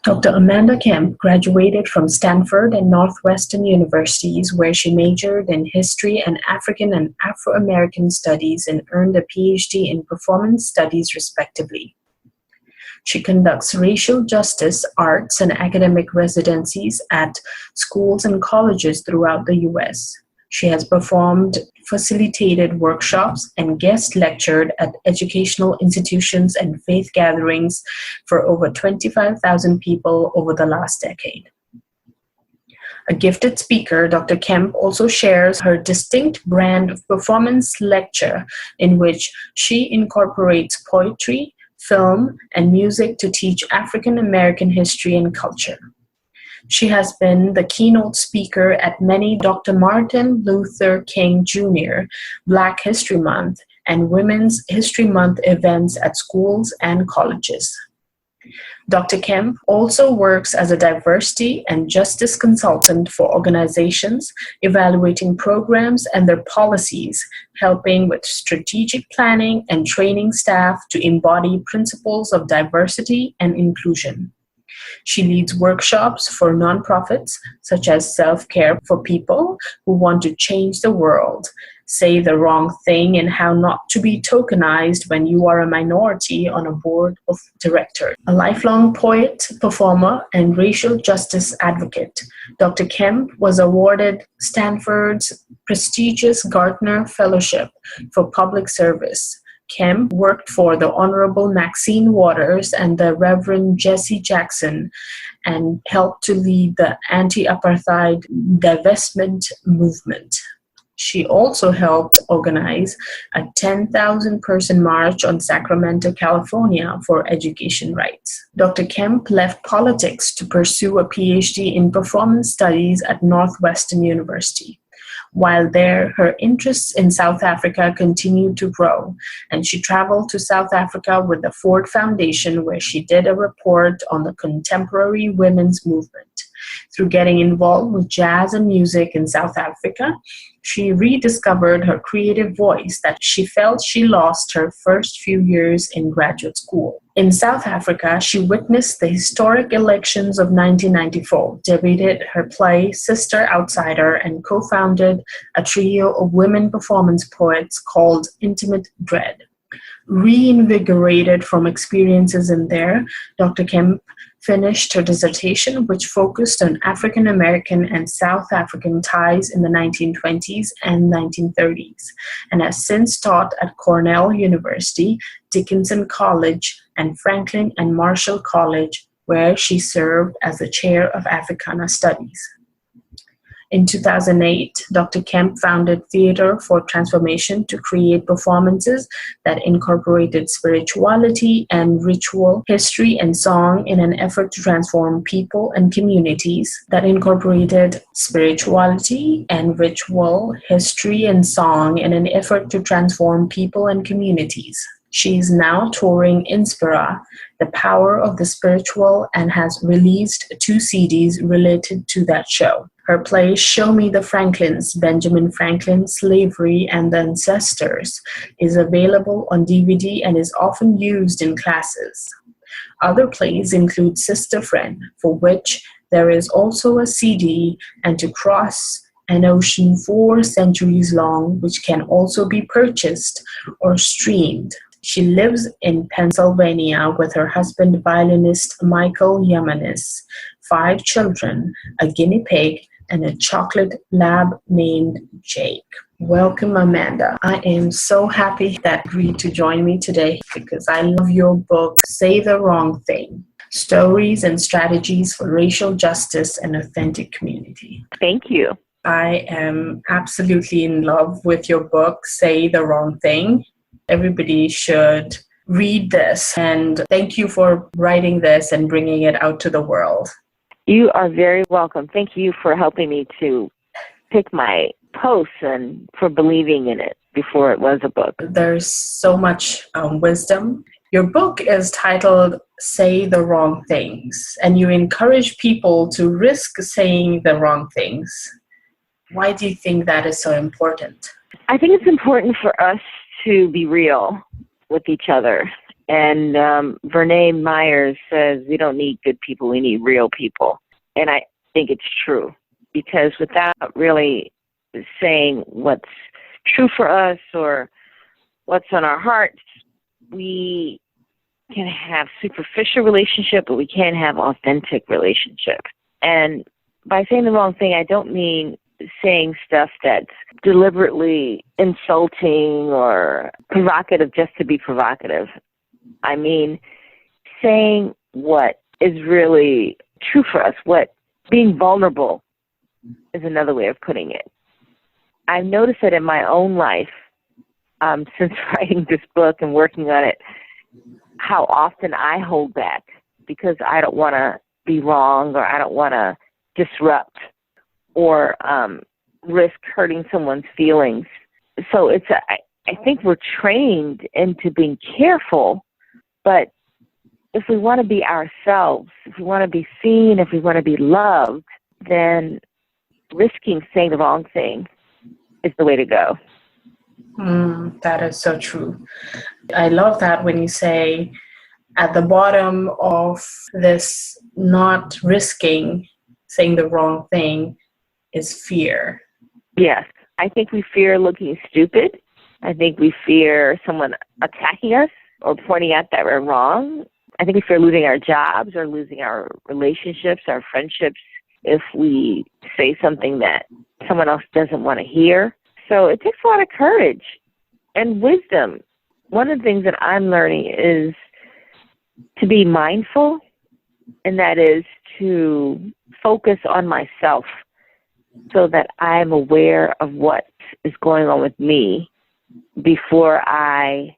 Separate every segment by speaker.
Speaker 1: Dr. Amanda Kemp graduated from Stanford and Northwestern universities, where she majored in history and African and Afro-American studies and earned a PhD in performance studies, respectively. She conducts racial justice, arts, and academic residencies at schools and colleges throughout the U.S. She has performed, facilitated workshops, and guest lectured at educational institutions and faith gatherings for over 25,000 people over the last decade. A gifted speaker, Dr. Kemp also shares her distinct brand of performance lecture, in which she incorporates poetry, film, and music to teach African American history and culture. She has been the keynote speaker at many Dr. Martin Luther King Jr. Black History Month and Women's History Month events at schools and colleges. Dr. Kemp also works as a diversity and justice consultant for organizations, evaluating programs and their policies, helping with strategic planning and training staff to embody principles of diversity and inclusion. She leads workshops for nonprofits, such as Self-Care for People Who Want to Change the World, Say the Wrong Thing, and How Not to Be Tokenized When You Are a Minority on a Board of Directors. A lifelong poet, performer, and racial justice advocate, Dr. Kemp was awarded Stanford's prestigious Gartner Fellowship for Public Service. Kemp worked for the Honorable Maxine Waters and the Reverend Jesse Jackson and helped to lead the anti-apartheid divestment movement. She also helped organize a 10,000-person march on Sacramento, California for education rights. Dr. Kemp left politics to pursue a PhD in performance studies at Northwestern University. While there, her interests in South Africa continued to grow, and she traveled to South Africa with the Ford Foundation, where she did a report on the contemporary women's movement. Through getting involved with jazz and music in South Africa, she rediscovered her creative voice that she felt she lost her first few years in graduate school. In South Africa, she witnessed the historic elections of 1994, debuted her play Sister Outsider, and co-founded a trio of women performance poets called Intimate Dread. Reinvigorated from experiences in there, Dr. Kemp finished her dissertation, which focused on African American and South African ties in the 1920s and 1930s, and has since taught at Cornell University, Dickinson College, and Franklin and Marshall College, where she served as the chair of Africana Studies. In 2008, Dr. Kemp founded Theater for Transformation to create performances that incorporated spirituality and ritual, history and song in an effort to transform people and communities. That incorporated spirituality and ritual, history and song in an effort to transform people and communities. She is now touring Inspira, The Power of the Spiritual, and has released 2 CDs related to that show. Her play, Show Me the Franklins, Benjamin Franklin, Slavery, and the Ancestors, is available on DVD and is often used in classes. Other plays include Sister Friend, for which there is also a CD, and To Cross an Ocean 4 Centuries Long, which can also be purchased or streamed. She lives in Pennsylvania with her husband, violinist Michael Yamanis, 5 children, a guinea pig, and a chocolate lab named Jake. Welcome, Amanda. I am so happy that you agreed to join me today because I love your book, Say the Wrong Thing: Stories and Strategies for Racial Justice and Authentic Community.
Speaker 2: Thank you.
Speaker 1: I am absolutely in love with your book, Say the Wrong Thing. Everybody should read this, and thank you for writing this and bringing it out to the world.
Speaker 2: You are very welcome. Thank you for helping me to pick my posts and for believing in it before it was a book.
Speaker 1: There's so much wisdom. Your book is titled Say the Wrong Things, and you encourage people to risk saying the wrong things. Why do you think that is so important?
Speaker 2: I think it's important for us to be real with each other And Vernaine Myers says, we don't need good people, we need real people. And I think it's true, because without really saying what's true for us or what's on our hearts, we can have superficial relationship, but we can't have authentic relationship. And by saying the wrong thing, I don't mean saying stuff that's deliberately insulting or provocative just to be provocative. I mean saying what is really true for us, what being vulnerable is another way of putting it. I've noticed that in my own life, since writing this book and working on it, how often I hold back because I don't want to be wrong, or I don't want to disrupt or risk hurting someone's feelings. So I think we're trained into being careful, but if we want to be ourselves, if we want to be seen, if we want to be loved, then risking saying the wrong thing is the way to go.
Speaker 1: That is so true. I love that when you say at the bottom of this not risking saying the wrong thing is fear.
Speaker 2: Yes. I think we fear looking stupid. I think we fear someone attacking us or pointing out that we're wrong. I think we fear losing our jobs or losing our relationships, our friendships, if we say something that someone else doesn't want to hear. So it takes a lot of courage and wisdom. One of the things that I'm learning is to be mindful, and that is to focus on myself so that I'm aware of what is going on with me before I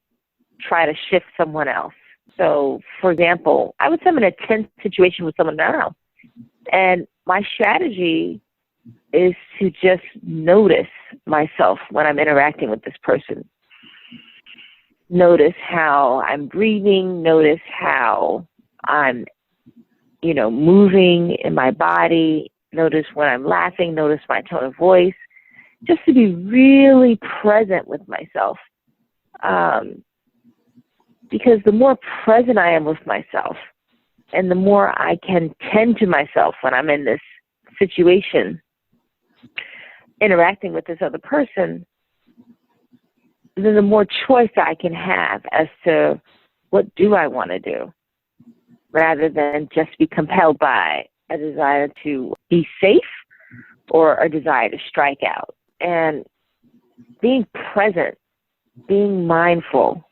Speaker 2: try to shift someone else. So, for example, I would say I'm in a tense situation with someone now, and my strategy is to just notice myself when I'm interacting with this person. Notice how I'm breathing, notice how I'm, moving in my body, notice when I'm laughing, notice my tone of voice, just to be really present with myself. Because the more present I am with myself, and the more I can tend to myself when I'm in this situation, interacting with this other person, then the more choice I can have as to what do I want to do, rather than just be compelled by a desire to be safe or a desire to strike out. And being present, being mindful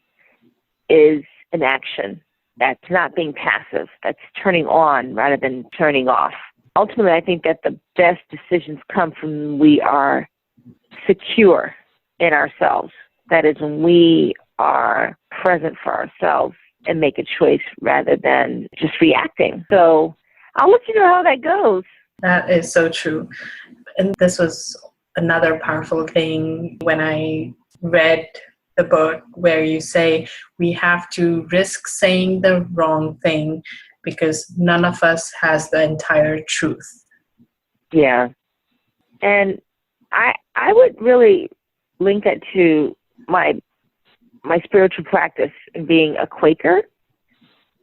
Speaker 2: is an action. That's not being passive. That's turning on rather than turning off. Ultimately, I think that the best decisions come from when we are secure in ourselves. That is, when we are present for ourselves and make a choice rather than just reacting. So I'll let you know how that goes.
Speaker 1: That is so true. And this was another powerful thing when I read the book, where you say we have to risk saying the wrong thing because none of us has the entire truth.
Speaker 2: Yeah. And I would really link it to my spiritual practice and being a Quaker.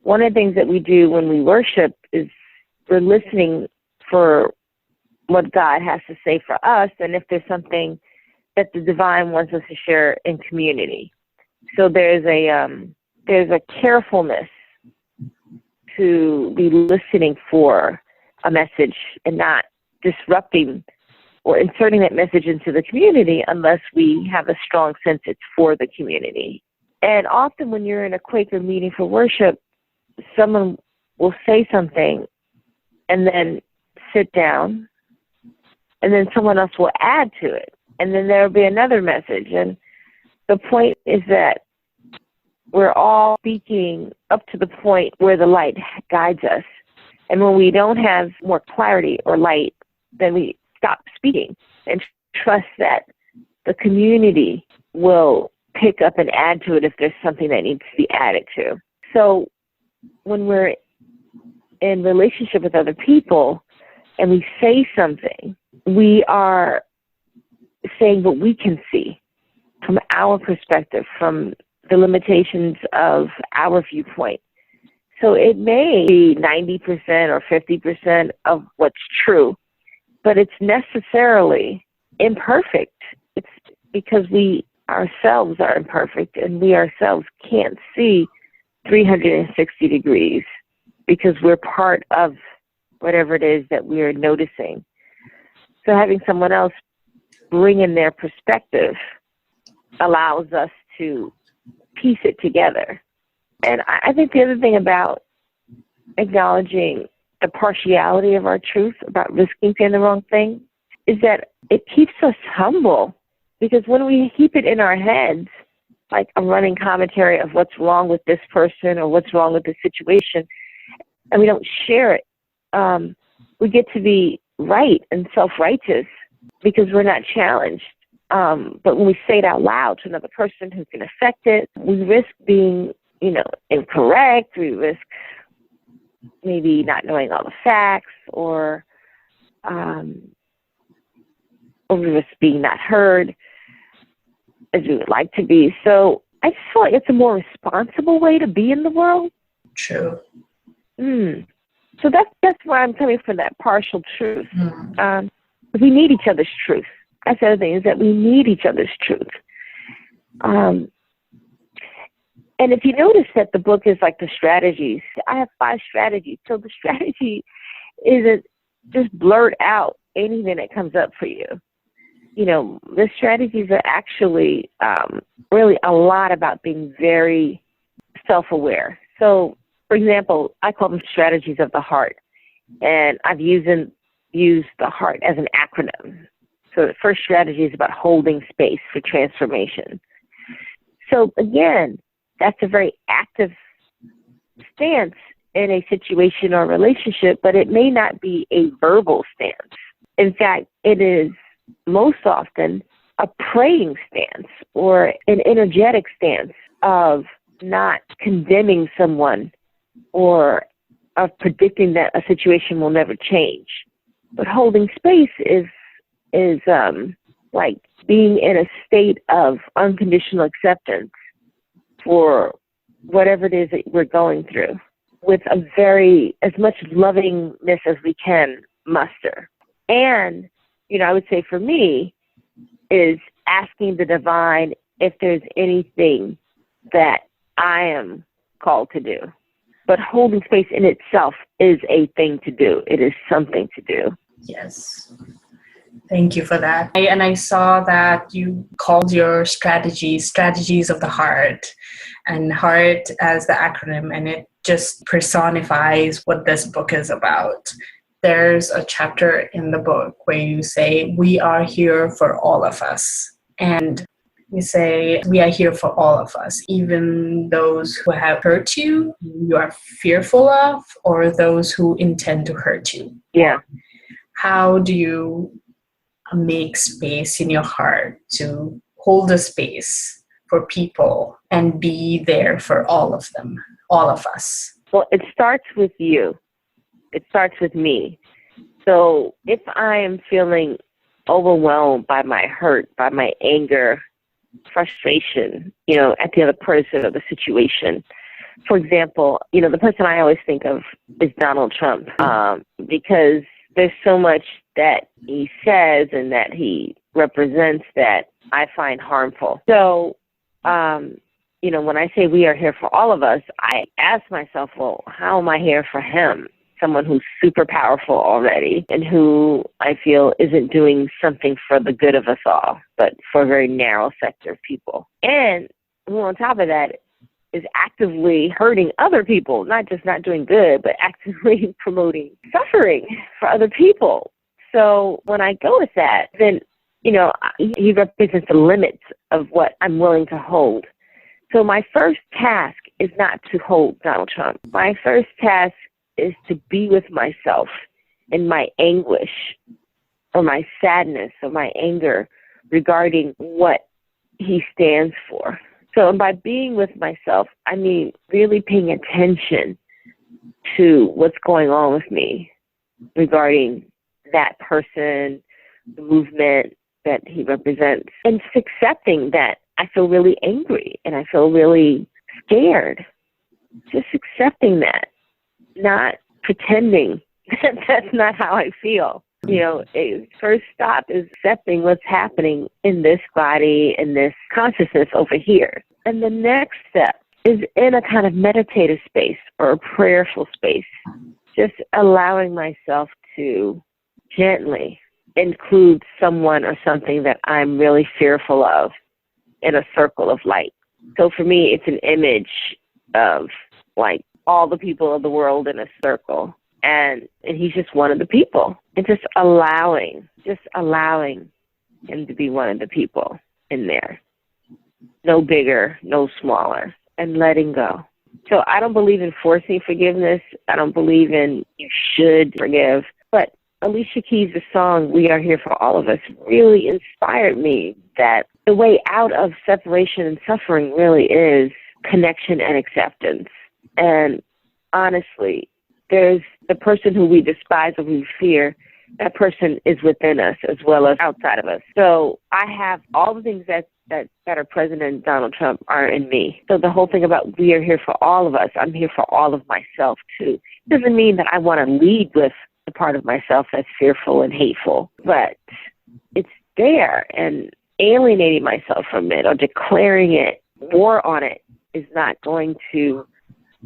Speaker 2: One of the things that we do when we worship is we're listening for what God has to say for us, and if there's something that the divine wants us to share in community. So there's a carefulness to be listening for a message and not disrupting or inserting that message into the community unless we have a strong sense it's for the community. And often when you're in a Quaker meeting for worship, someone will say something and then sit down, and then someone else will add to it. And then there'll be another message. And the point is that we're all speaking up to the point where the light guides us. And when we don't have more clarity or light, then we stop speaking and trust that the community will pick up and add to it if there's something that needs to be added to. So when we're in relationship with other people and we say something, we are saying what we can see from our perspective, from the limitations of our viewpoint. So it may be 90% or 50% of what's true, but it's necessarily imperfect. It's because we ourselves are imperfect and we ourselves can't see 360 degrees because we're part of whatever it is that we're noticing. So having someone else bring in their perspective allows us to piece it together. And I think the other thing about acknowledging the partiality of our truth, about risking saying the wrong thing, is that it keeps us humble. Because when we keep it in our heads, like a running commentary of what's wrong with this person or what's wrong with this situation, and we don't share it, we get to be right and self-righteous because we're not challenged. But when we say it out loud to another person who can affect it, we risk being, incorrect. We risk maybe not knowing all the facts, or we risk being not heard as we would like to be. So I just feel like it's a more responsible way to be in the world.
Speaker 1: True.
Speaker 2: So that's where I'm coming from, that partial truth. We need each other's truth. That's the other thing, is that we need each other's truth. And if you notice that the book is like the strategies, I have 5 strategies. So the strategy isn't just blurt out anything that comes up for you. The strategies are actually really a lot about being very self-aware. So, for example, I call them strategies of the heart. And I've used the heart as an acronym. So the first strategy is about holding space for transformation. So again, that's a very active stance in a situation or relationship, but it may not be a verbal stance. In fact, it is most often a praying stance or an energetic stance of not condemning someone or of predicting that a situation will never change. But holding space is like being in a state of unconditional acceptance for whatever it is that we're going through, with as much lovingness as we can muster. And, I would say for me is asking the divine if there's anything that I am called to do. But holding space in itself is a thing to do. It is something to do.
Speaker 1: Yes. Thank you for that. And I saw that you called your strategies of the heart, and heart as the acronym, and it just personifies what this book is about. There's a chapter in the book where you say, we are here for all of us. And you say, we are here for all of us, even those who have hurt you, you are fearful of, or those who intend to hurt you.
Speaker 2: Yeah.
Speaker 1: How do you make space in your heart to hold a space for people and be there for all of them, all of us?
Speaker 2: Well, it starts with you. It starts with me. So if I am feeling overwhelmed by my hurt, by my anger, frustration, at the other person or the situation. For example, the person I always think of is Donald Trump, because there's so much that he says and that he represents that I find harmful. So, when I say we are here for all of us, I ask myself, well, how am I here for him? Someone who's super powerful already and who I feel isn't doing something for the good of us all, but for a very narrow sector of people. And who on top of that is actively hurting other people, not just not doing good, but actively promoting suffering for other people. So when I go with that, then, he represents the limits of what I'm willing to hold. So my first task is not to hold Donald Trump. My first task is to be with myself in my anguish or my sadness or my anger regarding what he stands for. So by being with myself, I mean really paying attention to what's going on with me regarding that person, the movement that he represents, and just accepting that I feel really angry and I feel really scared. Just accepting that, not pretending that that's not how I feel. A first stop is accepting what's happening in this body, in this consciousness over here. And the next step is in a kind of meditative space or a prayerful space, just allowing myself to gently include someone or something that I'm really fearful of in a circle of light. So for me, it's an image of like all the people of the world in a circle. And he's just one of the people. And just allowing him to be one of the people in there. No bigger, no smaller. And letting go. So I don't believe in forcing forgiveness. I don't believe in you should forgive. But Alicia Keys' song, We Are Here for All of Us, really inspired me that the way out of separation and suffering really is connection and acceptance. And honestly, there's the person who we despise or we fear, that person is within us as well as outside of us. So I have all the things that are President Donald Trump are in me. So the whole thing about we are here for all of us, I'm here for all of myself too. Doesn't mean that I want to lead with the part of myself that's fearful and hateful, but it's there, and alienating myself from it or declaring it, war on it, is not going to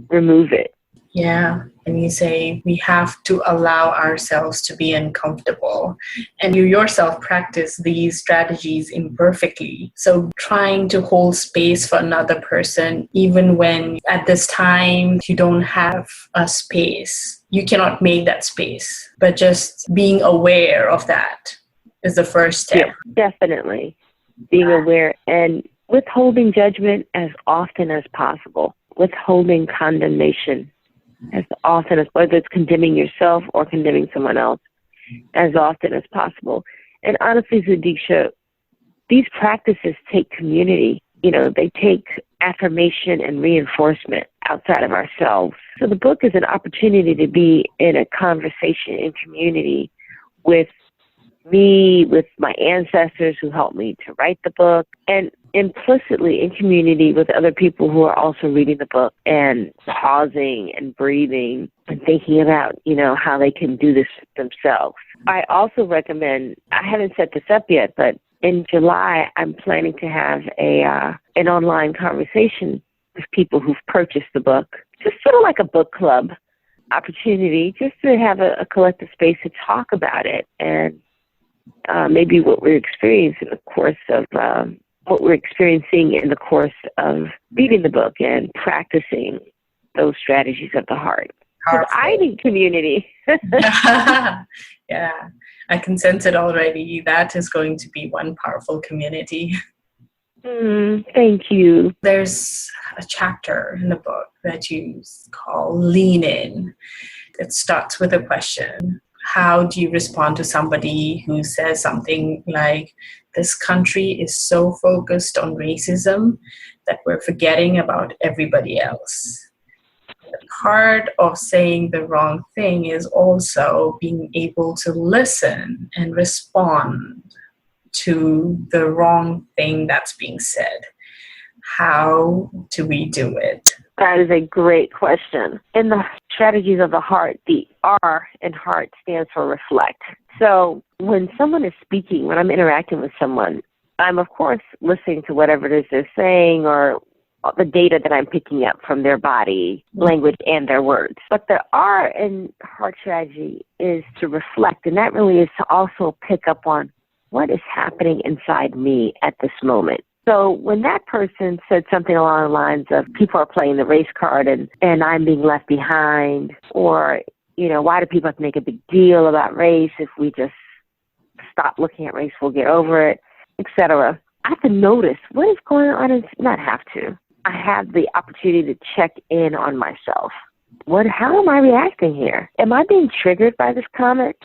Speaker 2: remove it.
Speaker 1: Yeah, and you say we have to allow ourselves to be uncomfortable. And you yourself practice these strategies imperfectly. So trying to hold space for another person, even when at this time you don't have a space, you cannot make that space. But just being aware of that is the first step.
Speaker 2: Yeah, definitely. Being aware and withholding judgment as often as possible. Withholding condemnation as often as, whether it's condemning yourself or condemning someone else, as often as possible. And honestly, Zudiksha, these practices take community. They take affirmation and reinforcement outside of ourselves. So the book is an opportunity to be in a conversation in community with me, with my ancestors who helped me to write the book, and implicitly in community with other people who are also reading the book and pausing and breathing and thinking about, how they can do this themselves. I also recommend, I haven't set this up yet, but in July, I'm planning to have an online conversation with people who've purchased the book, just sort of like a book club opportunity, just to have a collective space to talk about it and maybe what we're experiencing in the course of reading the book and practicing those strategies of the heart. Because I need community.
Speaker 1: Yeah, I can sense it already. That is going to be one powerful community.
Speaker 2: Thank you.
Speaker 1: There's a chapter in the book that you call Lean In. It starts with a question. How do you respond to somebody who says something like, this country is so focused on racism that we're forgetting about everybody else? Part of saying the wrong thing is also being able to listen and respond to the wrong thing that's being said. How do we do it?
Speaker 2: That is a great question. In the strategies of the heart, the R in heart stands for reflect. So when someone is speaking, when I'm interacting with someone, I'm of course listening to whatever it is they're saying or the data that I'm picking up from their body, language, and their words. But the R in heart strategy is to reflect, and that really is to also pick up on what is happening inside me at this moment. So when that person said something along the lines of people are playing the race card and I'm being left behind, or, why do people have to make a big deal about race? If we just stop looking at race, we'll get over it, etc. I have to notice what is going on and not have to. I have the opportunity to check in on myself. How am I reacting here? Am I being triggered by this comment?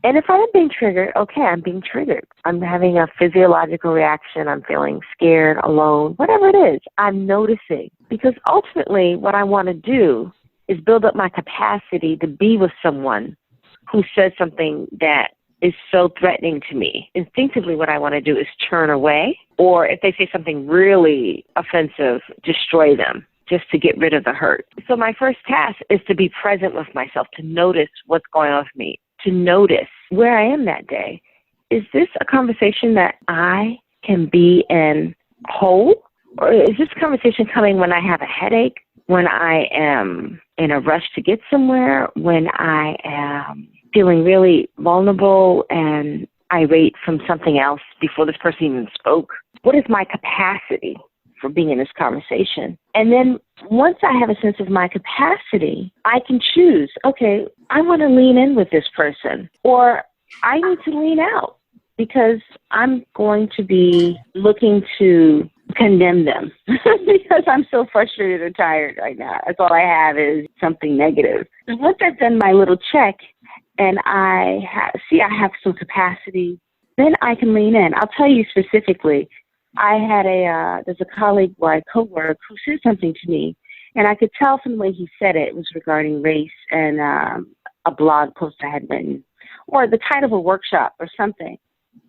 Speaker 2: And if I'm being triggered, okay, I'm being triggered. I'm having a physiological reaction. I'm feeling scared, alone, whatever it is. I'm noticing. Because ultimately, what I want to do is build up my capacity to be with someone who says something that is so threatening to me, instinctively what I want to do is turn away, or if they say something really offensive, destroy them just to get rid of the hurt. So my first task is to be present with myself, to notice what's going on with me, to notice where I am that day. Is this a conversation that I can be in whole? Or is this conversation coming when I have a headache, when I am in a rush to get somewhere, when I am feeling really vulnerable and irate from something else before this person even spoke? What is my capacity for being in this conversation? And then once I have a sense of my capacity, I can choose, okay, I want to lean in with this person, or I need to lean out because I'm going to be looking to condemn them because I'm so frustrated or tired right now. That's all I have is something negative. And once I've done my little check and I have some capacity, then I can lean in. I'll tell you specifically, I had there's a colleague or a coworker who said something to me, and I could tell from the way he said it was regarding race and a blog post I had written, or the title of a workshop or something.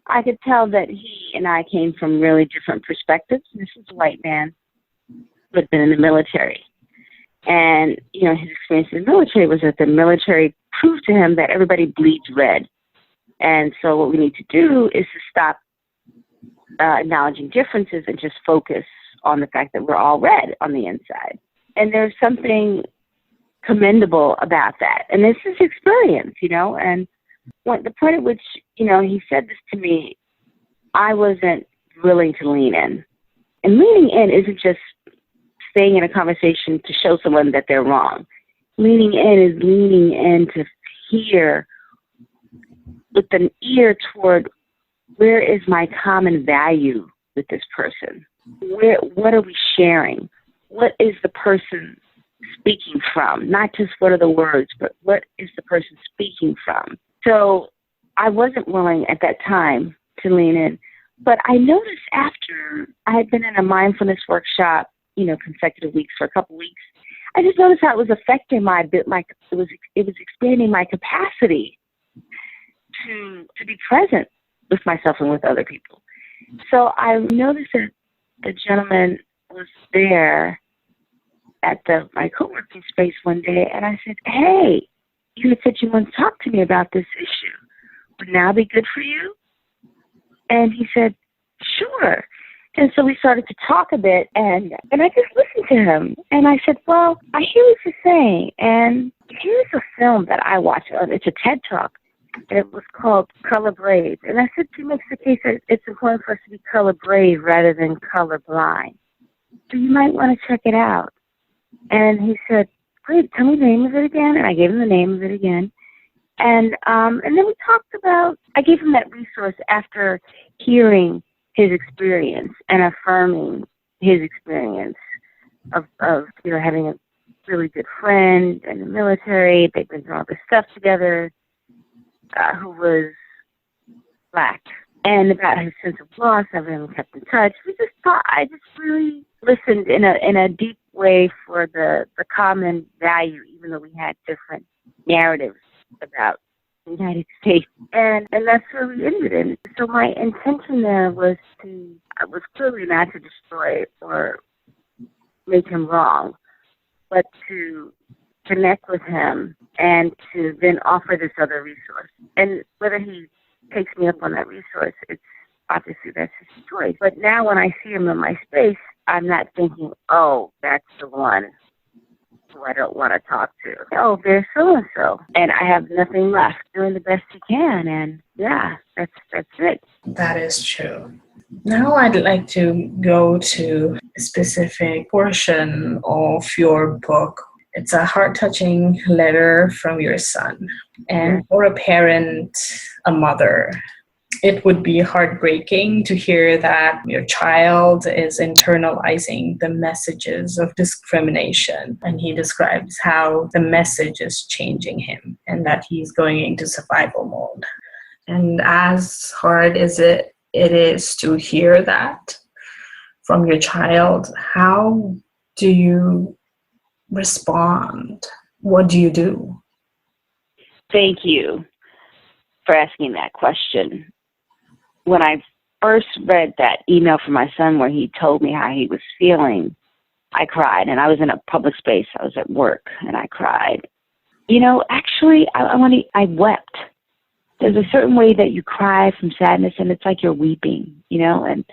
Speaker 2: I could tell that he and I came from really different perspectives. This is a white man who had been in the military. And, his experience in the military was that the military proved to him that everybody bleeds red. And so what we need to do is to stop acknowledging differences and just focus on the fact that we're all red on the inside. And there's something commendable about that. And this is experience, and the point at which, he said this to me, I wasn't willing to lean in. And leaning in isn't just staying in a conversation to show someone that they're wrong. Leaning in is leaning in to hear with an ear toward where is my common value with this person? What are we sharing? What is the person speaking from? Not just what are the words, but what is the person speaking from? So I wasn't willing at that time to lean in. But I noticed after I had been in a mindfulness workshop, consecutive weeks for a couple weeks, I just noticed how it was affecting it was expanding my capacity to be present with myself and with other people. So I noticed that the gentleman was there at my co-working space one day, and I said, hey, you had said you wanted to talk to me about this issue. Would now be good for you? And he said, sure. And so we started to talk a bit, and I just listened to him. And I said, well, I hear what you're saying. And here's a film that I watched. It's a TED Talk. And it was called Color Brave. And I said, he makes the case that it's important for us to be color brave rather than color blind. So you might want to check it out. And he said, great, tell me the name of it again. And I gave him the name of it again. And then we talked about, I gave him that resource after hearing his experience and affirming his experience of having a really good friend in the military. They've been through all this stuff together, who was Black, and about his sense of loss. Everyone kept in touch. I just really listened in a deep way for the common value, even though we had different narratives about the United States. And that's where we ended in. So my intention there was clearly not to destroy or make him wrong, but to connect with him and to then offer this other resource. And whether he takes me up on that resource, it's obviously that's his choice. But now when I see him in my space, I'm not thinking, oh, that's the one who I don't want to talk to. Oh, there's so-and-so. And I have nothing left, doing the best you can. And yeah, that's it.
Speaker 1: That is true. Now I'd like to go to a specific portion of your book. It's a heart-touching letter from your son. And for a parent, a mother, it would be heartbreaking to hear that your child is internalizing the messages of discrimination. And he describes how the message is changing him and that he's going into survival mode. And as hard as it is to hear that from your child, how do you respond? What do you do?
Speaker 2: Thank you. for asking that question. When I first read that email from my son where he told me how he was feeling, I cried. And I was in a public space. I was at work, and I cried. You know, actually, I wept. There's a certain way that you cry from sadness, and it's like you're weeping, you know? And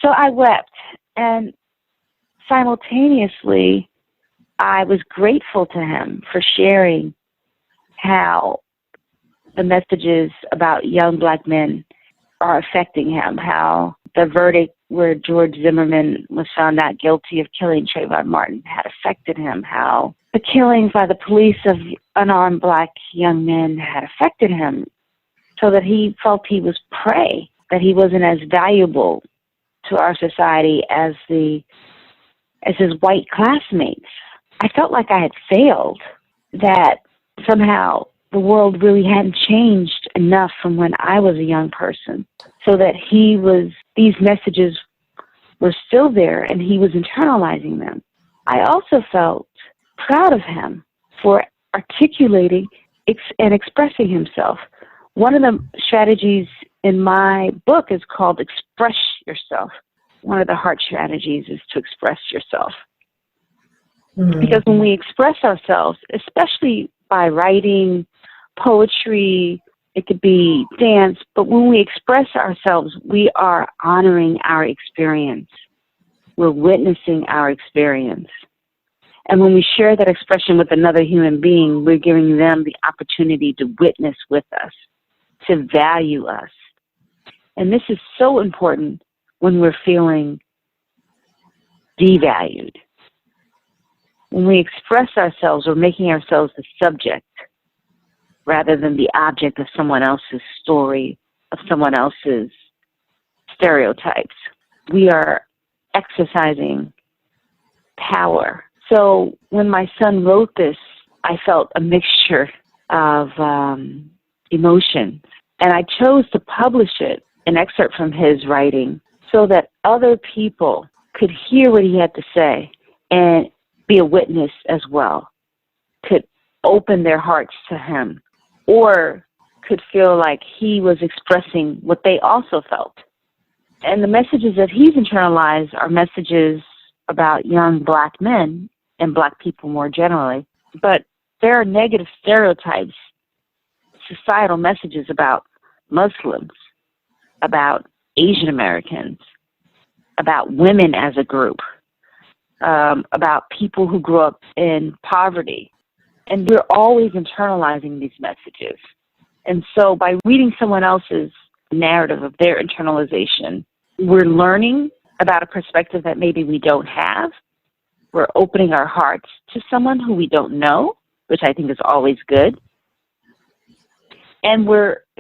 Speaker 2: so I wept. And simultaneously, I was grateful to him for sharing how the messages about young Black men are affecting him, how the verdict where George Zimmerman was found not guilty of killing Trayvon Martin had affected him, how the killings by the police of unarmed Black young men had affected him, so that he felt he was prey, that he wasn't as valuable to our society as his white classmates. I felt like I had failed, that somehow the world really hadn't changed enough from when I was a young person, so that these messages were still there and he was internalizing them. I also felt proud of him for articulating and expressing himself. One of the strategies in my book is called Express Yourself. One of the heart strategies is to express yourself. Mm-hmm. Because when we express ourselves, especially by writing, poetry, it could be dance, but when we express ourselves, we are honoring our experience. We're witnessing our experience. And when we share that expression with another human being, we're giving them the opportunity to witness with us, to value us. And this is so important when we're feeling devalued. When we express ourselves, we're making ourselves the subject rather than the object of someone else's story, of someone else's stereotypes. We are exercising power. So when my son wrote this, I felt a mixture of emotions. And I chose to publish it, an excerpt from his writing, so that other people could hear what he had to say and be a witness as well, could open their hearts to him, or could feel like he was expressing what they also felt. And the messages that he's internalized are messages about young Black men and Black people more generally. But there are negative stereotypes, societal messages about Muslims, about Asian Americans, about women as a group, about people who grew up in poverty. And we're always internalizing these messages. And so by reading someone else's narrative of their internalization, we're learning about a perspective that maybe we don't have. We're opening our hearts to someone who we don't know, which I think is always good. And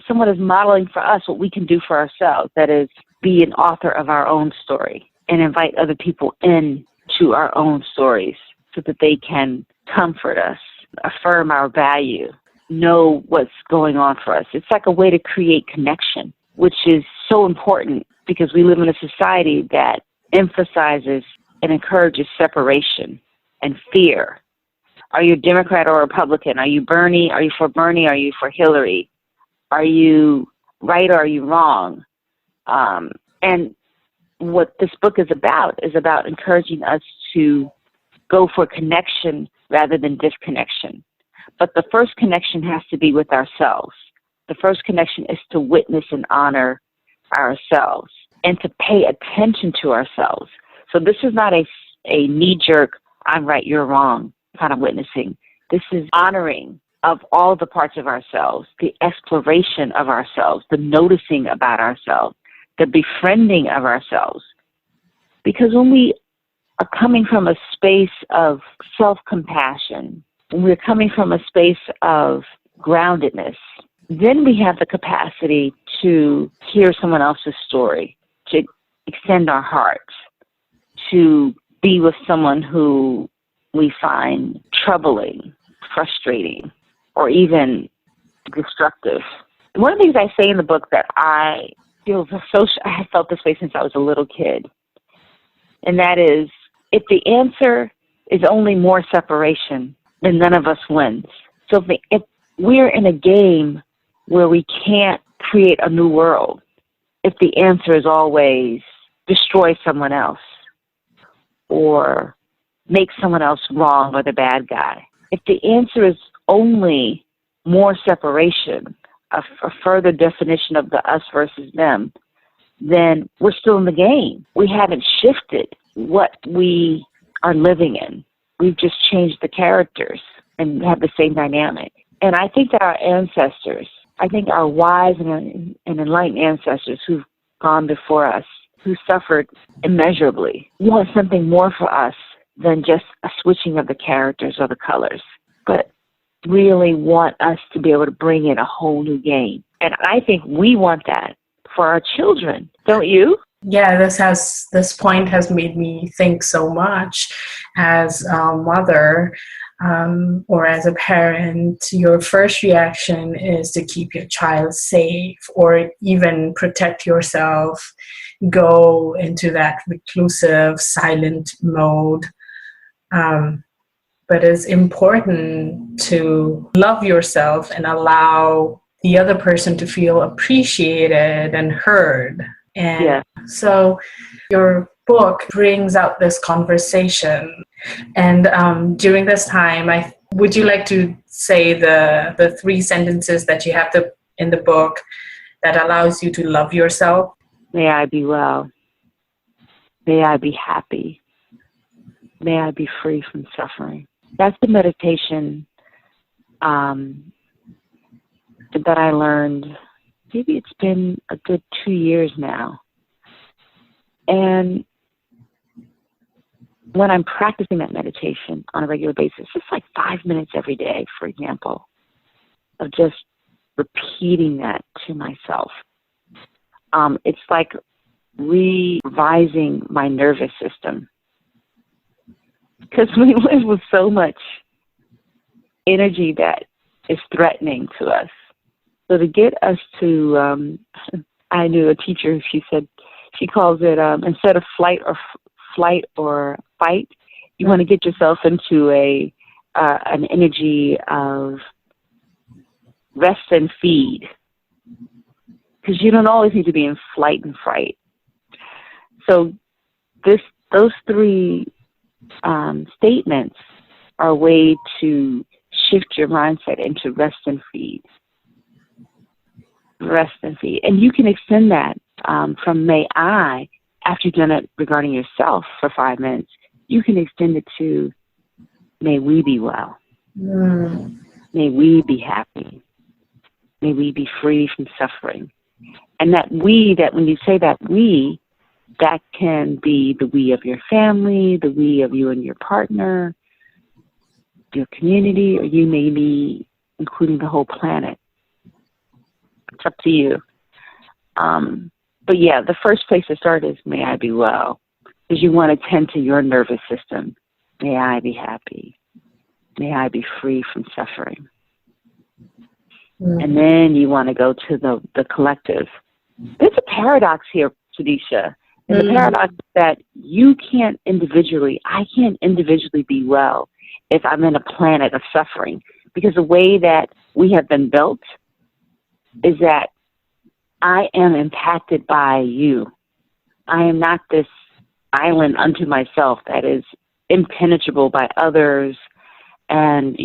Speaker 2: someone is modeling for us what we can do for ourselves, that is, be an author of our own story and invite other people in to our own stories so that they can comfort us, affirm our value, know what's going on for us. It's like a way to create connection, which is so important because we live in a society that emphasizes and encourages separation and fear. Are you a Democrat or a Republican? Are you Bernie? Are you for Bernie? Are you for Hillary? Are you right or are you wrong? And what this book is about encouraging us to go for connection rather than disconnection. But the first connection has to be with ourselves. The first connection is to witness and honor ourselves and to pay attention to ourselves. So this is not a knee-jerk, I'm right, you're wrong kind of witnessing. This is honoring of all the parts of ourselves, the exploration of ourselves, the noticing about ourselves, the befriending of ourselves. Because when we are coming from a space of self-compassion, when we're coming from a space of groundedness, then we have the capacity to hear someone else's story, to extend our hearts, to be with someone who we find troubling, frustrating, or even destructive. One of the things I say in the book that I have felt this way since I was a little kid, and that is, if the answer is only more separation, then none of us wins. So if we're in a game where we can't create a new world if the answer is always destroy someone else or make someone else wrong or the bad guy. If the answer is only more separation, a further definition of the us versus them, then we're still in the game. We haven't shifted what we are living in. We've just changed the characters and have the same dynamic. And I think that our ancestors, I think our wise and enlightened ancestors who've gone before us, who suffered immeasurably, want something more for us than just a switching of the characters or the colors, but really want us to be able to bring in a whole new game. And I think we want that for our children, don't you?
Speaker 1: Yeah, this point has made me think so much as a mother or as a parent. Your first reaction is to keep your child safe or even protect yourself, go into that reclusive, silent mode. But it's important to love yourself and allow the other person to feel appreciated and heard. And so your book brings out this conversation. And during this time, would you like to say the 3 sentences that you have in the book that allows you to love yourself?
Speaker 2: May I be well. May I be happy. May I be free from suffering. That's the meditation that I learned. Maybe it's been a good 2 years now. And when I'm practicing that meditation on a regular basis, just like 5 minutes every day, for example, of just repeating that to myself, it's like revising my nervous system. Because we live with so much energy that is threatening to us. So to get us to, I knew a teacher, she calls it, instead of flight or fight, you want to get yourself into an energy of rest and feed. Because you don't always need to be in flight and fright. So those 3 statements are a way to shift your mindset into rest and feed. Rest and feed. And you can extend that from may I, after you've done it regarding yourself for 5 minutes, you can extend it to may we be well. May we be happy. May we be free from suffering. And that when you say that we, that can be the we of your family, the we of you and your partner, your community, or you may be including the whole planet. It's up to you. But yeah, the first place to start is may I be well, because you want to tend to your nervous system. May I be happy. May I be free from suffering. And then you want to go to the collective. There's a paradox here, Tradisha. And the paradox is that I can't individually be well if I'm in a planet of suffering. Because the way that we have been built is that I am impacted by you. I am not this island unto myself that is impenetrable by others and,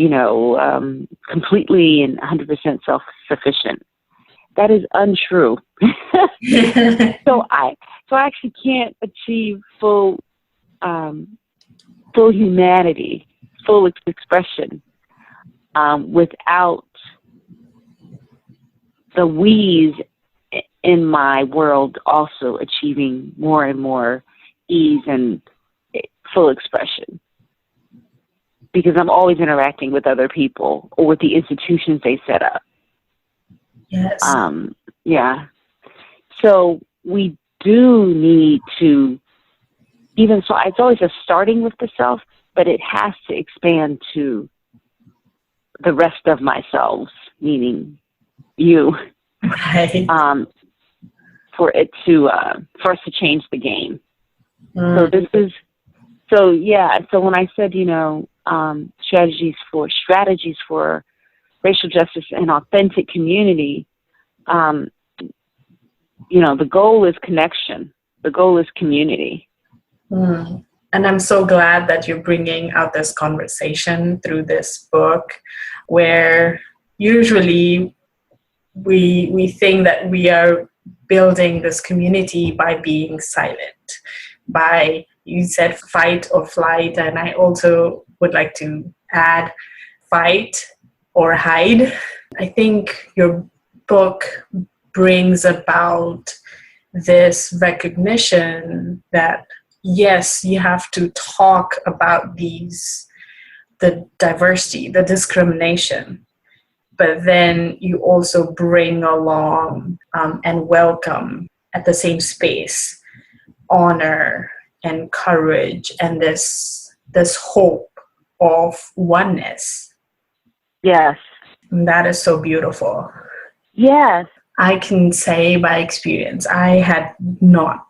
Speaker 2: completely and 100% self-sufficient. That is untrue. So I actually can't achieve full humanity, full expression, without the we's in my world also achieving more and more ease and full expression. Because I'm always interacting with other people or with the institutions they set up.
Speaker 1: Yes.
Speaker 2: Yeah. So we do need to, it's always a starting with the self, but it has to expand to the rest of myself, meaning you.
Speaker 1: Right.
Speaker 2: For us to change the game. So when I said, strategies for racial justice and authentic community, The goal is connection. The goal is community.
Speaker 1: Mm. And I'm so glad that you're bringing out this conversation through this book, where usually we think that we are building this community by being silent, by, you said, fight or flight, and I also would like to add fight or hide. I think your book brings about this recognition that yes, you have to talk about the diversity, the discrimination, but then you also bring along and welcome at the same space honor and courage and this hope of oneness.
Speaker 2: Yes.
Speaker 1: And that is so beautiful.
Speaker 2: Yes.
Speaker 1: I can say by experience, I had not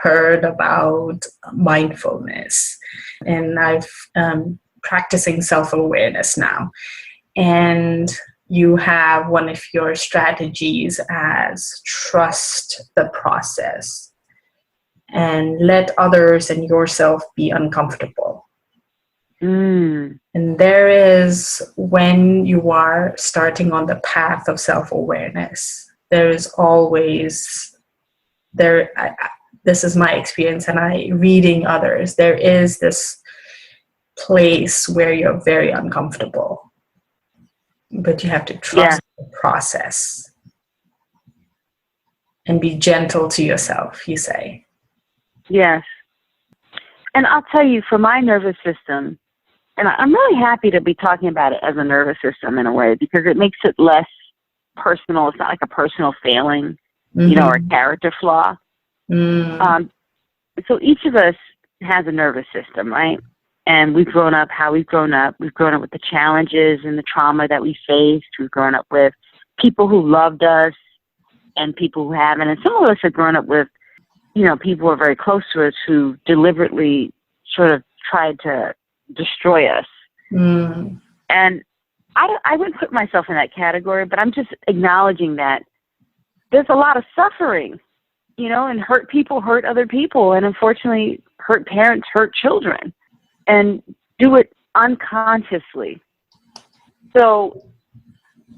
Speaker 1: heard about mindfulness, and I've practicing self-awareness now. And you have one of your strategies as trust the process and let others and yourself be uncomfortable. And there is, when you are starting on the path of self-awareness, there is always this is my experience, and I reading others, there is this place where you're very uncomfortable, but you have to trust the process and be gentle to yourself, you say.
Speaker 2: Yes. And I'll tell you, for my nervous system, and I'm really happy to be talking about it as a nervous system in a way, because it makes it less personal. It's not like a personal failing, or a character flaw. So each of us has a nervous system, right? And we've grown up how we've grown up. We've grown up with the challenges and the trauma that we faced. We've grown up with people who loved us and people who haven't. And some of us have grown up with, people who are very close to us who deliberately sort of tried to destroy us. And I wouldn't put myself in that category, but I'm just acknowledging that there's a lot of suffering, and hurt people hurt other people, and unfortunately hurt parents hurt children, and do it unconsciously. So,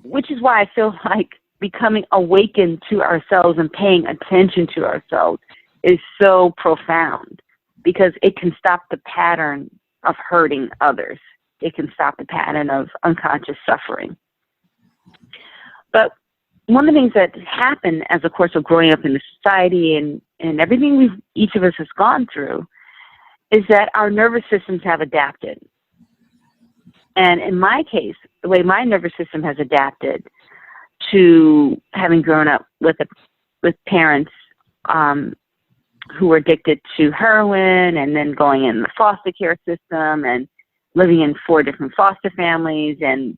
Speaker 2: which is why I feel like becoming awakened to ourselves and paying attention to ourselves is so profound, because it can stop the pattern of hurting others. It can stop the pattern of unconscious suffering. But one of the things that happened as a course of growing up in the society and everything each of us has gone through is that our nervous systems have adapted. And in my case, the way my nervous system has adapted to having grown up with parents who were addicted to heroin, and then going in the foster care system and living in 4 different foster families, and,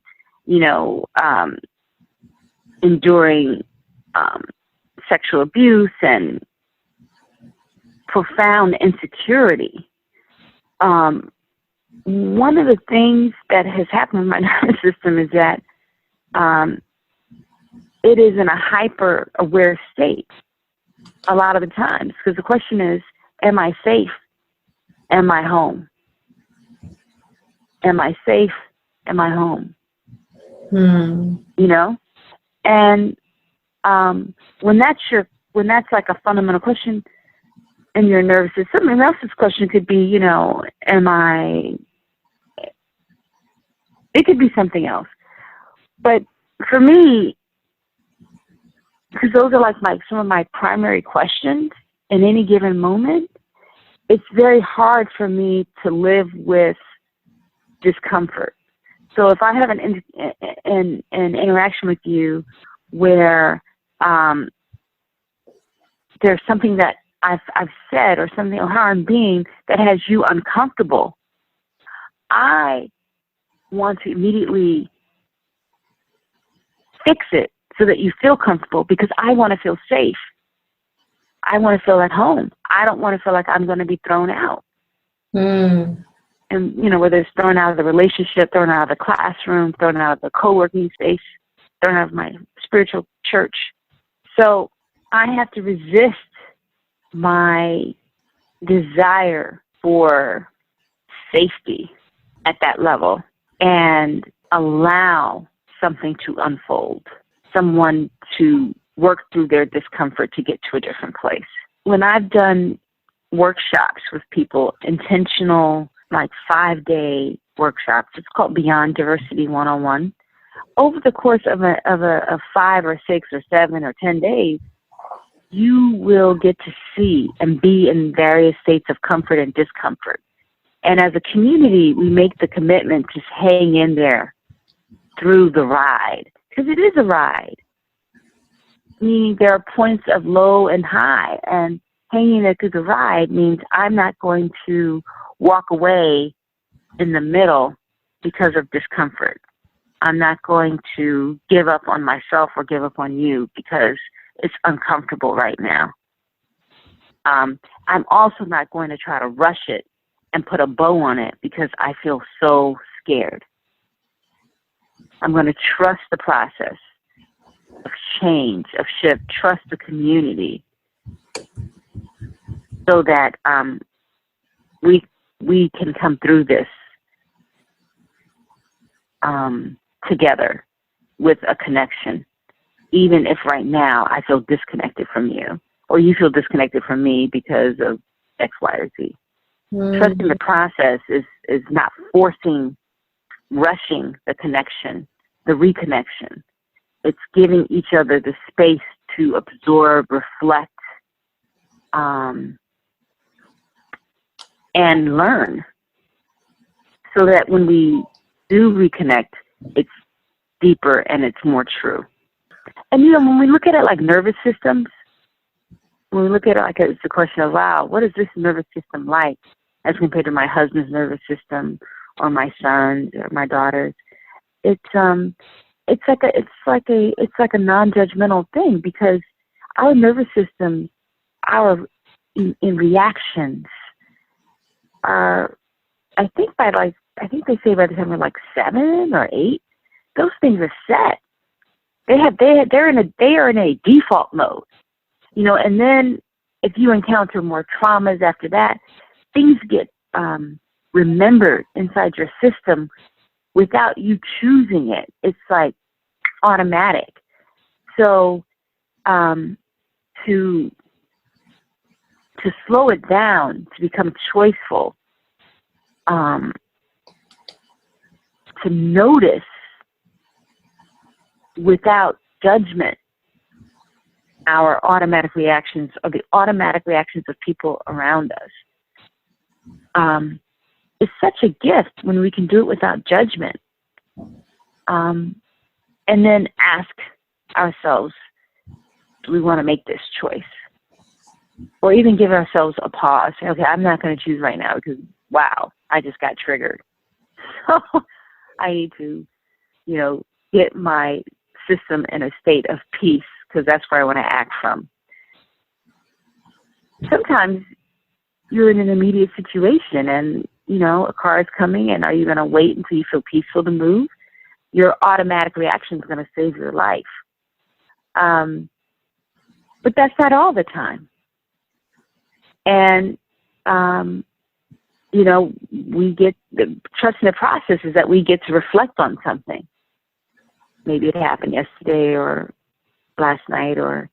Speaker 2: enduring sexual abuse and profound insecurity. One of the things that has happened with my nervous system is that it is in a hyper-aware state a lot of the times, because the question is, am I safe? Am I home? Am I safe? Am I home? And when that's like a fundamental question in your nervous system, someone else's question could be, it could be something else. But for me, because those are like some of my primary questions in any given moment, it's very hard for me to live with discomfort. So if I have an interaction with you where there's something that I've said, or something, or how I'm being, that has you uncomfortable, I want to immediately fix it so that you feel comfortable, because I want to feel safe. I want to feel at home. I don't want to feel like I'm going to be thrown out. And, whether it's thrown out of the relationship, thrown out of the classroom, thrown out of the co-working space, thrown out of my spiritual church, So I have to resist my desire for safety at that level and allow something to unfold, someone to work through their discomfort to get to a different place. When I've done workshops with people, intentional, like 5-day workshops, it's called Beyond Diversity 101. Over the course of a 5 or 6 or 7 or 10 days, you will get to see and be in various states of comfort and discomfort. And as a community, we make the commitment to hang in there through the ride, because it is a ride. Meaning there are points of low and high, and hanging there through the ride means I'm not going to walk away in the middle because of discomfort. I'm not going to give up on myself or give up on you because it's uncomfortable right now. I'm also not going to try to rush it and put a bow on it because I feel so scared. I'm going to trust the process of change, of shift, trust the community, so that we can come through this together with a connection, even if right now I feel disconnected from you, or you feel disconnected from me because of X, Y, or Z. Trusting the process is not rushing the connection, the reconnection. It's giving each other the space to absorb, reflect, and learn, so that when we do reconnect, it's deeper and it's more true. And, when we look at it like nervous systems, when we look at it like it's a question of, wow, what is this nervous system like as compared to my husband's nervous system or my son's or my daughter's? It's like a non-judgmental thing, because our nervous systems, in reactions are, I think they say by the time we're like 7 or 8, those things are set. They are in a default mode, and then if you encounter more traumas after that, things get remembered inside your system without you choosing it. It's like automatic. So to slow it down, to become choiceful, to notice without judgment our automatic reactions, or the automatic reactions of people around us, is such a gift when we can do it without judgment. And then ask ourselves, do we want to make this choice? Or even give ourselves a pause. Say, okay, I'm not going to choose right now because, wow, I just got triggered. So I need to, get my system in a state of peace, because that's where I want to act from. Sometimes you're in an immediate situation and, a car is coming, and are you going to wait until you feel peaceful to move? Your automatic reaction is going to save your life. But that's not all the time. And, we get trust in the process is that we get to reflect on something. Maybe it happened yesterday or last night or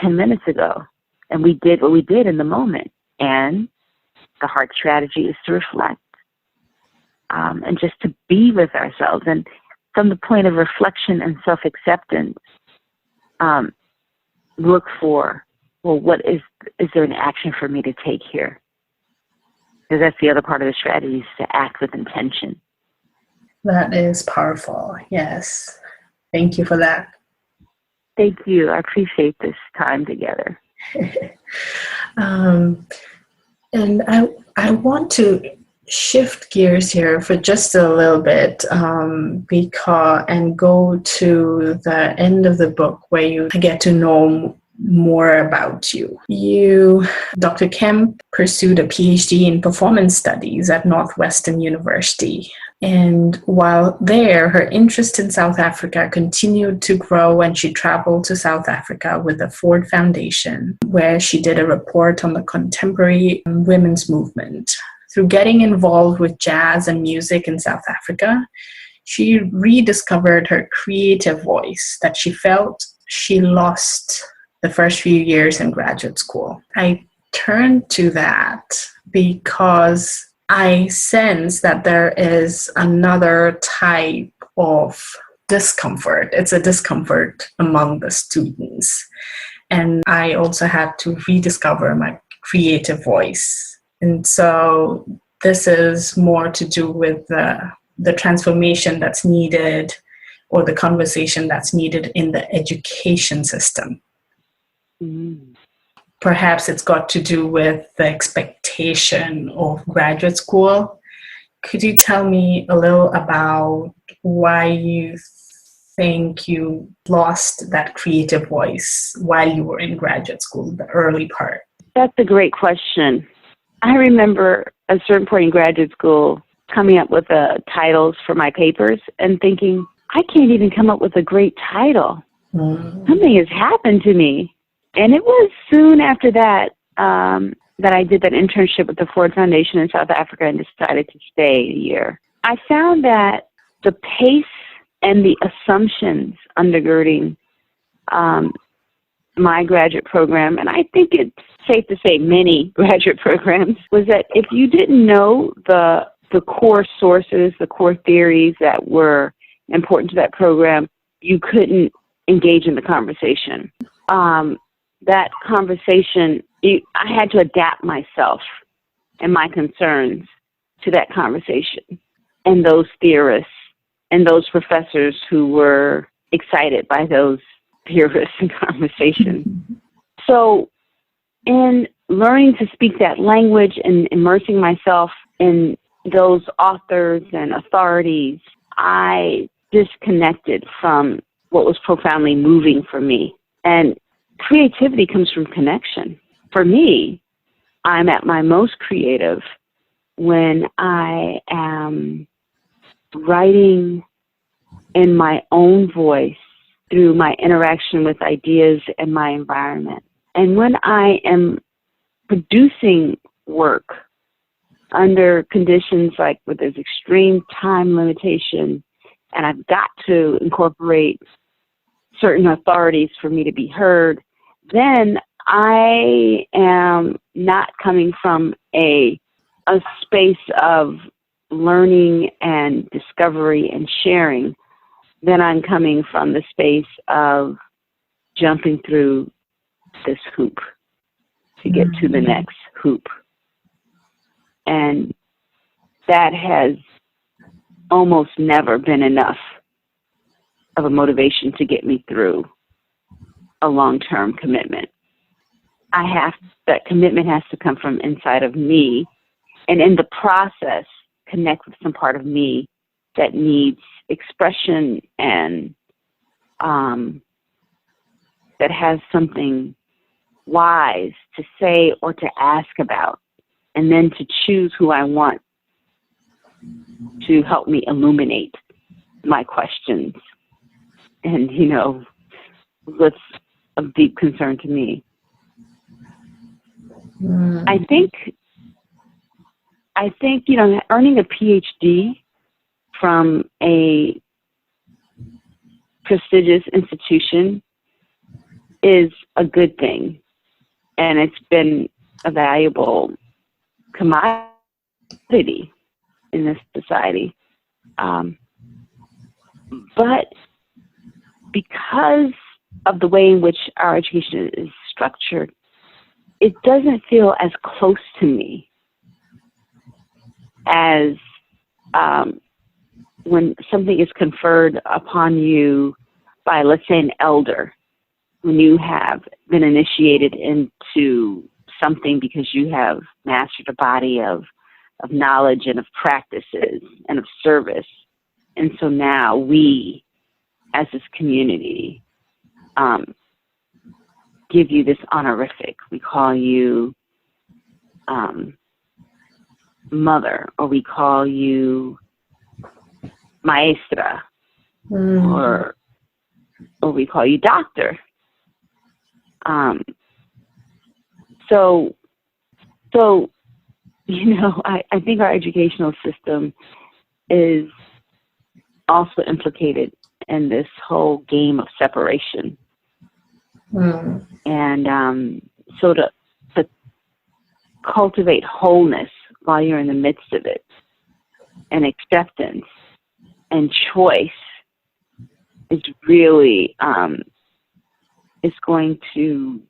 Speaker 2: 10 minutes ago. And we did what we did in the moment. And the heart strategy is to reflect. And just to be with ourselves. And from the point of reflection and self-acceptance, look for, well, what is there an action for me to take here? Because that's the other part of the strategy, is to act with intention.
Speaker 1: That is powerful. Yes. Thank you for that.
Speaker 2: Thank you. I appreciate this time together.
Speaker 1: And I want to shift gears here for just a little bit, and go to the end of the book where you get to know more about you. Dr. Kemp, pursued a PhD in performance studies at Northwestern University. And while there, her interest in South Africa continued to grow, and she traveled to South Africa with the Ford Foundation, where she did a report on the contemporary women's movement. Through getting involved with jazz and music in South Africa, she rediscovered her creative voice that she felt she lost the first few years in graduate school. I turned to that because I sense that there is another type of discomfort. It's a discomfort among the students. And I also had to rediscover my creative voice. And so this is more to do with the transformation that's needed, or the conversation that's needed in the education system.
Speaker 2: Mm.
Speaker 1: Perhaps it's got to do with the expectation of graduate school. Could you tell me a little about why you think you lost that creative voice while you were in graduate school, the early part?
Speaker 2: That's a great question. I remember at a certain point in graduate school coming up with titles for my papers and thinking, I can't even come up with a great title. Something has happened to me. And it was soon after that that I did that internship with the Ford Foundation in South Africa and decided to stay a year. I found that the pace and the assumptions undergirding my graduate program, and I think it's safe to say many graduate programs, was that if you didn't know the core sources, the core theories that were important to that program, you couldn't engage in the conversation. That conversation, I had to adapt myself and my concerns to that conversation and those theorists and those professors who were excited by those theorists and conversations. So in learning to speak that language and immersing myself in those authors and authorities, I disconnected from what was profoundly moving for me. And creativity comes from connection. For me, I'm at my most creative when I am writing in my own voice through my interaction with ideas and my environment. And when I am producing work under conditions like where there's extreme time limitation and I've got to incorporate certain authorities for me to be heard, then I am not coming from a space of learning and discovery and sharing. Then I'm coming from the space of jumping through this hoop to get to the next hoop. And that has almost never been enough of a motivation to get me through a long-term commitment. That commitment has to come from inside of me, and in the process, connect with some part of me that needs expression and that has something wise to say or to ask about, and then to choose who I want to help me illuminate my questions. And, what's of deep concern to me. I think, earning a PhD from a prestigious institution is a good thing. And it's been a valuable commodity in this society. But because of the way in which our education is structured, it doesn't feel as close to me as when something is conferred upon you by, let's say, an elder, when you have been initiated into something because you have mastered a body of knowledge and of practices and of service. And so now we, as this community, give you this honorific. We call you mother, or we call you maestra,
Speaker 1: Mm.
Speaker 2: or we call you doctor. So, I think our educational system is also implicated in this whole game of separation.
Speaker 1: Mm.
Speaker 2: And so to cultivate wholeness while you're in the midst of it, and acceptance and choice is really is going to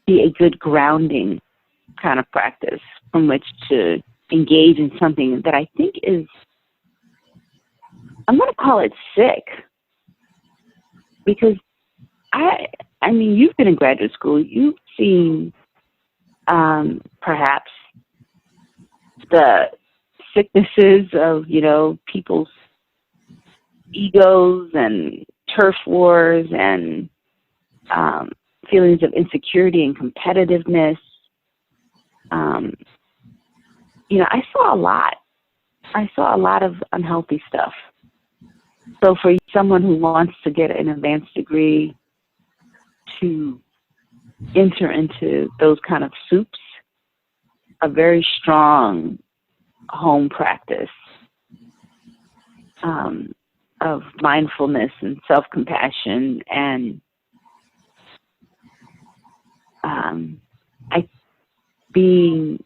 Speaker 2: be a good grounding kind of practice from which to engage in something that I think is, I'm going to call it sick, because I mean, you've been in graduate school, you've seen perhaps the sicknesses of, people's egos and turf wars and feelings of insecurity and competitiveness. I saw a lot. I saw a lot of unhealthy stuff. So for someone who wants to get an advanced degree to enter into those kind of soups, a very strong home practice of mindfulness and self-compassion and being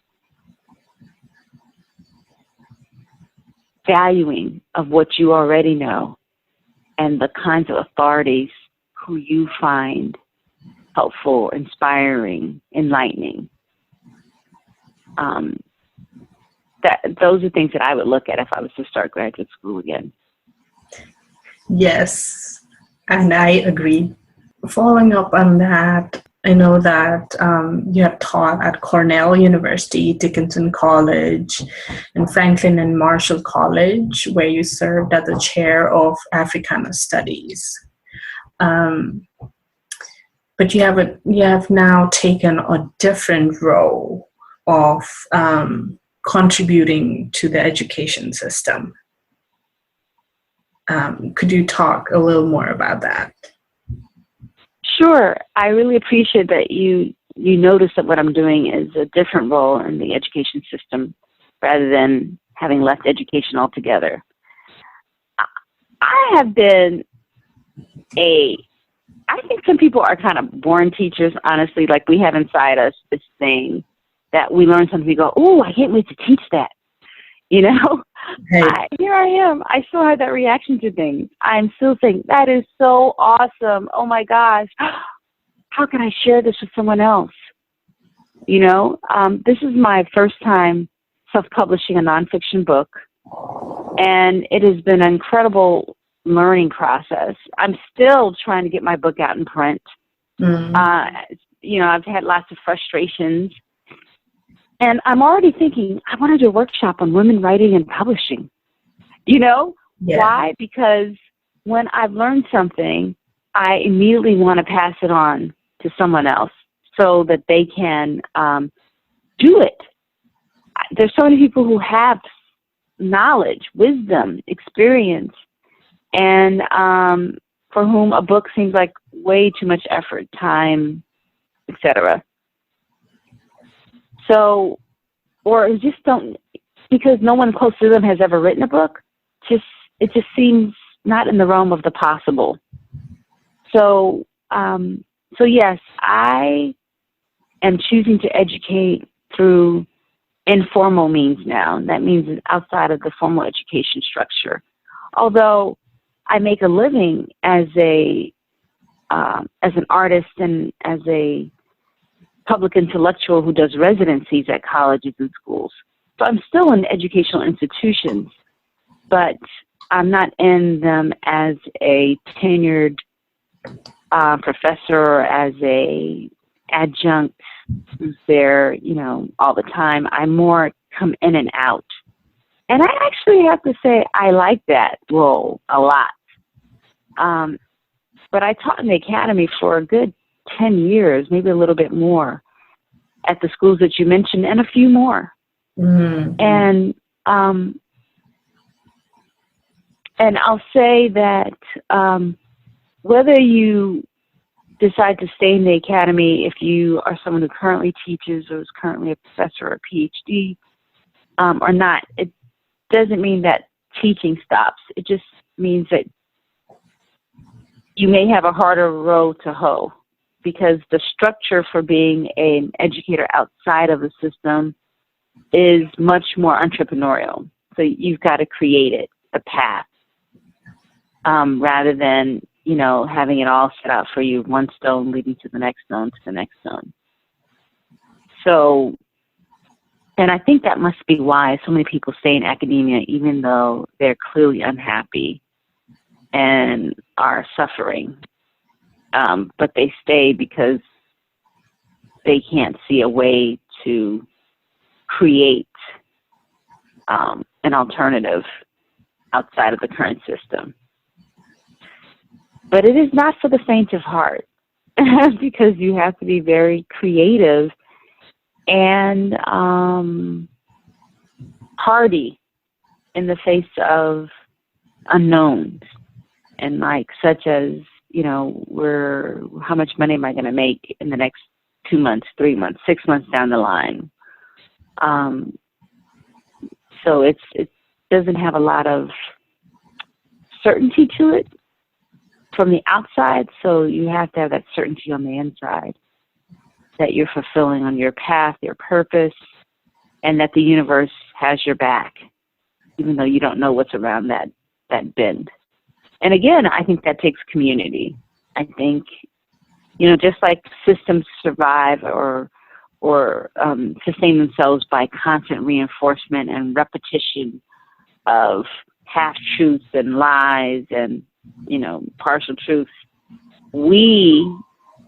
Speaker 2: valuing of what you already know and the kinds of authorities who you find helpful, inspiring, enlightening. Those are things that I would look at if I was to start graduate school again.
Speaker 1: Yes, and I agree. Following up on that, I know that you have taught at Cornell University, Dickinson College, and Franklin and Marshall College, where you served as the chair of Africana Studies. But you have now taken a different role of contributing to the education system. Could you talk a little more about that?
Speaker 2: Sure. I really appreciate that you notice that what I'm doing is a different role in the education system rather than having left education altogether. I have been I think some people are kind of born teachers, honestly. Like, we have inside us this thing that we learn something, we go, oh, I can't wait to teach that. Here I am. I still have that reaction to things. I'm still saying, that is so awesome. Oh my gosh. How can I share this with someone else? This is my first time self-publishing a nonfiction book, and it has been an incredible learning process. I'm still trying to get my book out in print.
Speaker 1: Mm.
Speaker 2: I've had lots of frustrations. And I'm already thinking, I want to do a workshop on women writing and publishing.
Speaker 1: Yeah.
Speaker 2: Why? Because when I've learned something, I immediately want to pass it on to someone else so that they can do it. There's so many people who have knowledge, wisdom, experience, and for whom a book seems like way too much effort, time, etc. So, or just don't, because no one close to them has ever written a book, it just seems not in the realm of the possible. So yes, I am choosing to educate through informal means now. That means outside of the formal education structure. Although I make a living as an artist and as a public intellectual who does residencies at colleges and schools. So I'm still in educational institutions, but I'm not in them as a tenured professor or as a adjunct who's there, all the time. I more come in and out. And I actually have to say I like that role a lot. But I taught in the academy for a good 10 years, maybe a little bit more, at the schools that you mentioned, and a few more.
Speaker 1: Mm-hmm.
Speaker 2: And And I'll say that whether you decide to stay in the academy, if you are someone who currently teaches or is currently a professor or a PhD or not, it doesn't mean that teaching stops. It just means that you may have a harder row to hoe, because the structure for being an educator outside of the system is much more entrepreneurial. So you've got to create it, a path, rather than, you know, having it all set out for you, one stone leading to the next stone, to the next stone. So, and I think that must be why so many people stay in academia, even though they're clearly unhappy and are suffering. But they stay because they can't see a way to create an alternative outside of the current system. But it is not for the faint of heart, because you have to be very creative and hardy in the face of unknowns, and like such as, you know, how much money am I going to make in the next 2 months, 3 months, 6 months down the line? So it doesn't have a lot of certainty to it from the outside. So you have to have that certainty on the inside that you're fulfilling on your path, your purpose, and that the universe has your back, even though you don't know what's around that bend. And again, I think that takes community. I think, you know, just like systems survive or sustain themselves by constant reinforcement and repetition of half-truths and lies and, you know, partial truths, we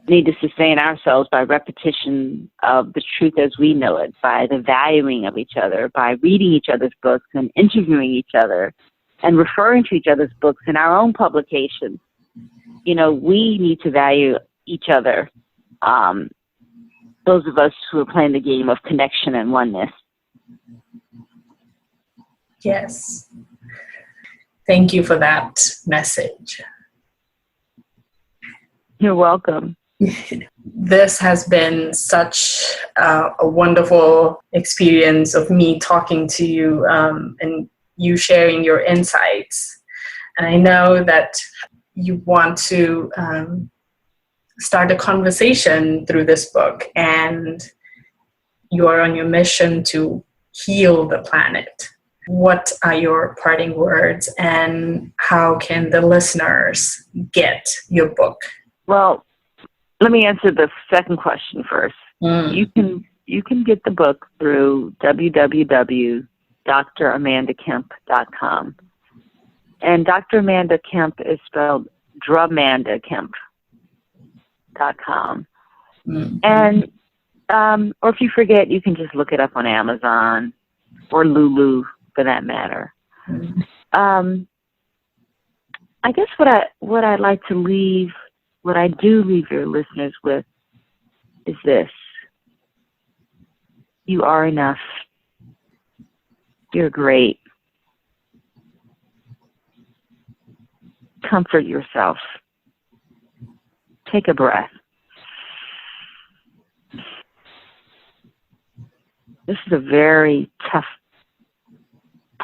Speaker 2: need to sustain ourselves by repetition of the truth as we know it, by the valuing of each other, by reading each other's books and interviewing each other and referring to each other's books in our own publications. You know, we need to value each other, those of us who are playing the game of connection and oneness.
Speaker 1: Yes. Thank you for that message.
Speaker 2: You're welcome.
Speaker 1: This has been such a wonderful experience of me talking to you and you sharing your insights. And I know that you want to start a conversation through this book, and you are on your mission to heal the planet. What are your parting words, and how can the listeners get your book?
Speaker 2: Well, let me answer the second question first. You can get the book through www.dramandakemp.com. And Dr. Amanda Kemp is spelled dramandakemp.com. And or if you forget, you can just look it up on Amazon or Lulu for that matter. I guess what I'd like to leave, what I do leave your listeners with, is this: you are enough. You're great. Comfort yourself. Take a breath. This is a very tough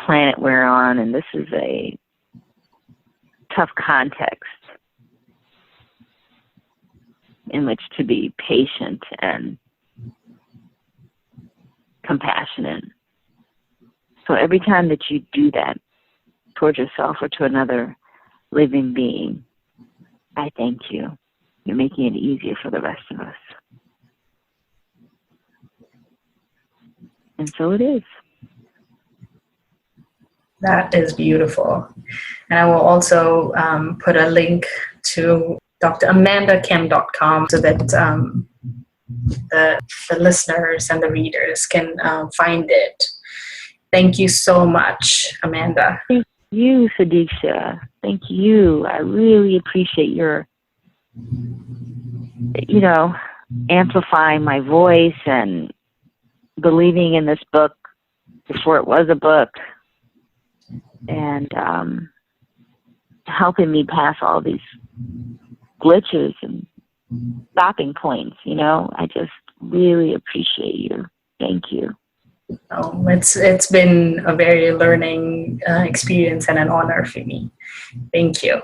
Speaker 2: planet we're on, and this is a tough context in which to be patient and compassionate. So every time that you do that towards yourself or to another living being, I thank you. You're making it easier for the rest of us. And so it is.
Speaker 1: That is beautiful. And I will also put a link to dramandakemp.com so that the listeners and the readers can find it. Thank you so much, Amanda.
Speaker 2: Thank you, Sadiqa. Thank you. I really appreciate your, amplifying my voice and believing in this book before it was a book. And helping me pass all these glitches and stopping points. I just really appreciate you. Thank you.
Speaker 1: Oh, it's been a very learning experience and an honor for me. Thank you.